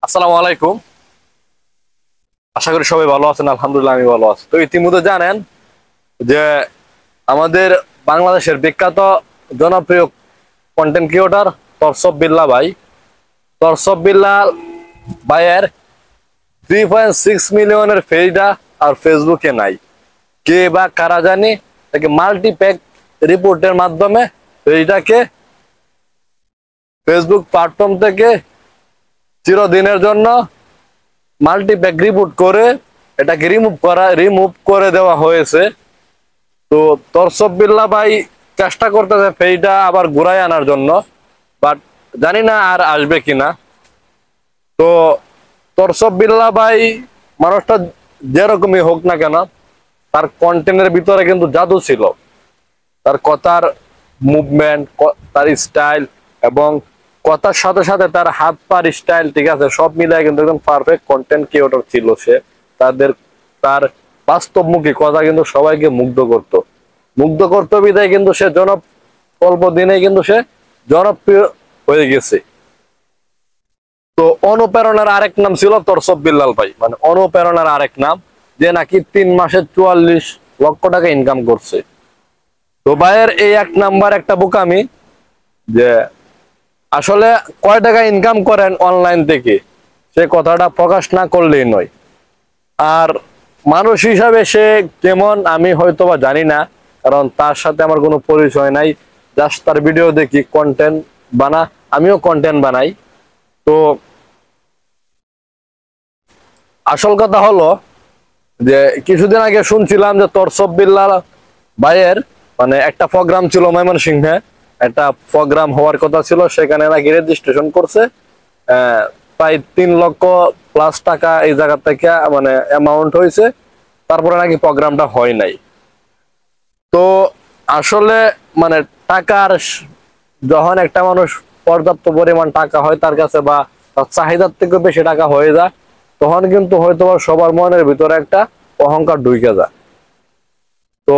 আসসালামু আলাইকুম। আশা করি সবাই ভালো আছেন। আলহামদুলিল্লাহ আমি ভালো আছি। তো ইতিমধ্যে জানেন যে আমাদের বাংলাদেশের বিখ্যাত জনপ্রিয় কন্টেন্ট ক্রিয়েটর তরসব বিল্লাহ ভাই, তরসব বিল্লাহ ভাইয়ের 3.6 মিলিয়নের পেজটা আর ফেসবুকে নাই। কে বা কারা জানি তাকে মাল্টিপ্যাক রিপোর্টের মাধ্যমে পেজটাকে ফেসবুক প্ল্যাটফর্ম থেকে চিরদিনের জন্য মাল্টিপ্যাক রিপোর্ট করে এটাকে রিমুভ করে দেওয়া হয়েছে। তো তরসব বিল্লাহ ভাই চেষ্টা করতেছে পেজটা আবার ঘুরাই আনার জন্য, বাট জানি না আর আসবে কিনা। তো তরসব বিল্লাহ ভাই মানুষটা যেরকমই হোক না কেন, তার কন্টেন্টের ভিতরে কিন্তু জাদু ছিল। তার কথার মুভমেন্ট, তার স্টাইল এবং কথার সাথে সাথে তার হাত পার স্টাইল, ঠিক আছে, সব মিলাই কিন্তু একদম পারফেক্ট কন্টেন্ট ক্রিয়েটর ছিল সে। তার বাস্তবমুখী কথা কিন্তু সবাইকে মুগ্ধ করতো বিধায় কিন্তু সে অল্প দিনে কিন্তু সে জনপ্রিয় হয়ে গেছে। তো অনুপ্রেরণার আরেক নাম ছিল তরসব বিল্লাল ভাই, মানে অনুপ্রেরণার আরেক নাম, যে নাকি 3 মাসে 44 লক্ষ টাকা ইনকাম করছে। তো ভাইয়ের এই এক নাম্বার একটা বোকামি যে আসলে কয় টাকা ইনকাম করেন অনলাইন থেকে সে কথাটা প্রকাশ না করলেই নয়। আর মানুষ হিসাবে সে কেমন আমি হয়তোবা জানি না, কারণ তার সাথে আমার কোনো পরিচয় নাই। জাস্ট তার ভিডিও দেখি, কন্টেন্ট আমিও কন্টেন্ট বানাই। তো আসল কথা হলো যে কিছুদিন আগে শুনছিলাম যে তরসব বিল্লাহ ভাইয়ের মানে একটা প্রোগ্রাম ছিল ময়মনসিংহে, একটা প্রোগ্রাম হওয়ার কথা ছিল, সেখানে নাকি রেজিস্ট্রেশন করছে প্রায় 3 লক্ষ+ টাকা এই জায়গা থেকে মানে অ্যামাউন্ট হয়েছে, তারপরে নাকি প্রোগ্রামটা হয় নাই। তো আসলে মানে যখন একটা মানুষ পর্যাপ্ত পরিমাণ টাকা হয় তার কাছে, বা তার চাহিদার থেকে বেশি টাকা হয়ে যায়, তখন কিন্তু হয়তো সবার মনের ভিতরে একটা অহংকার ঢুকে যায়। তো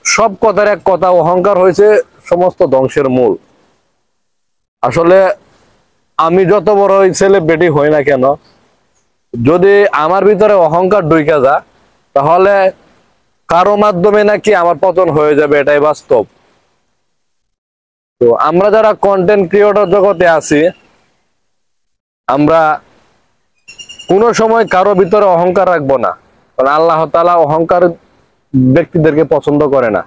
সব কথার এক কথা, অহংকার হয়েছে সমস্ত ধ্বংসের মূল। আসলে আমি যত বড় সেলিব্রিটি হই না কেন, যদি আমার ভিতরে অহংকার ঢুকে যায়, তাহলে কারো মাধ্যমে নাকি আমার পতন হয়ে যাবে, এটাই বাস্তব। তো আমরা যারা কন্টেন্ট ক্রিয়েটর জগতে আছি, আমরা কোনো সময় কারো ভিতরে অহংকার রাখবো না, কারণ আল্লাহ তাআলা অহংকার ব্যক্তিদেরকে পছন্দ করে না।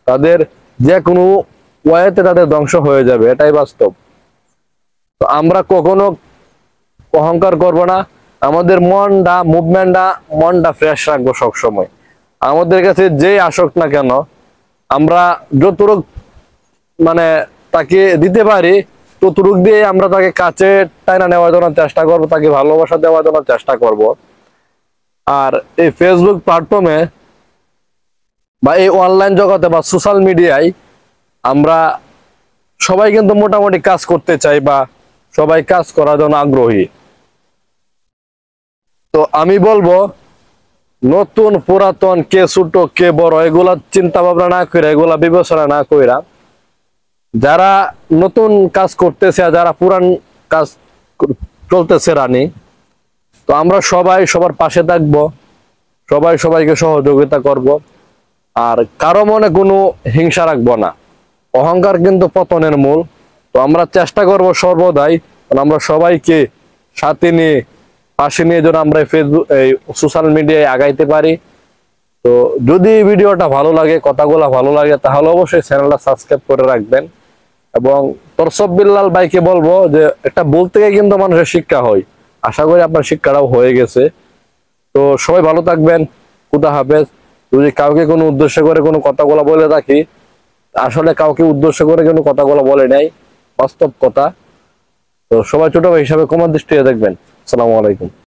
তাদের যে কোনো ওয়েতে তাদের ধ্বংস হয়ে যাবে, এটাই বাস্তব। তো আমরা কখনো অহংকার করব না। আমাদের মনটা ফ্রেশ রাখবো সবসময়। আমাদের কাছে যেই আসুক না কেন, আমরা যতটুক মানে তাকে দিতে পারি ততটুক দিয়ে আমরা তাকে কাছে টাইনা নেওয়ার জন্য চেষ্টা করব, তাকে ভালোবাসা দেওয়ার জন্য চেষ্টা করব। আর এই ফেসবুক প্ল্যাটফর্মে বা এই অনলাইন জগতে বা সোশ্যাল মিডিয়ায় আমরা সবাই কিন্তু মোটামুটি কাজ করতে চাই, বা সবাই কাজ করার জন্য আগ্রহী। তো আমি বলবো, নতুন পুরাতন, কে ছোট কে বড়, এগুলা চিন্তা ভাবনা না কইরা, এগুলা বিবেচনা না কইরা, যারা নতুন কাজ করতেছে আর যারা পুরান কাজ চলতেছে রানি, তো আমরা সবাই সবার পাশে থাকবো, সবাই সবাইকে সহযোগিতা করব। আর কারো মনে কোনো হিংসা রাখবো না। অহংকার কিন্তু পতনের মূল। তো আমরা চেষ্টা করব সর্বদাই আমরা সবাইকে সাথে নিয়ে, পাশে নিয়ে যেন আমরা এই সোশ্যাল মিডিয়ায় আগাইতে পারি। তো যদি ভিডিওটা ভালো লাগে, কথাগুলো ভালো লাগে, তাহলে অবশ্যই চ্যানেলটা সাবস্ক্রাইব করে রাখবেন। এবং তরসব বিল্লাল ভাইকে বলবো যে একটা ভুল থেকে কিন্তু মানুষের শিক্ষা হয়। আশা করি আপনার শিক্ষাটাও হয়ে গেছে। তো সবাই ভালো থাকবেন। খুদা হাফেজ। যদি কাউকে কোনো উদ্দেশ্য করে কোনো কথাগুলো বলে থাকি, আসলে কাউকে উদ্দেশ্য করে কোনো কথাগুলো বলে নাই, বাস্তব কথা। তো সবাই ছোট ভাই হিসাবে ক্ষমার দৃষ্টিতে দেখবেন। আসসালামু আলাইকুম।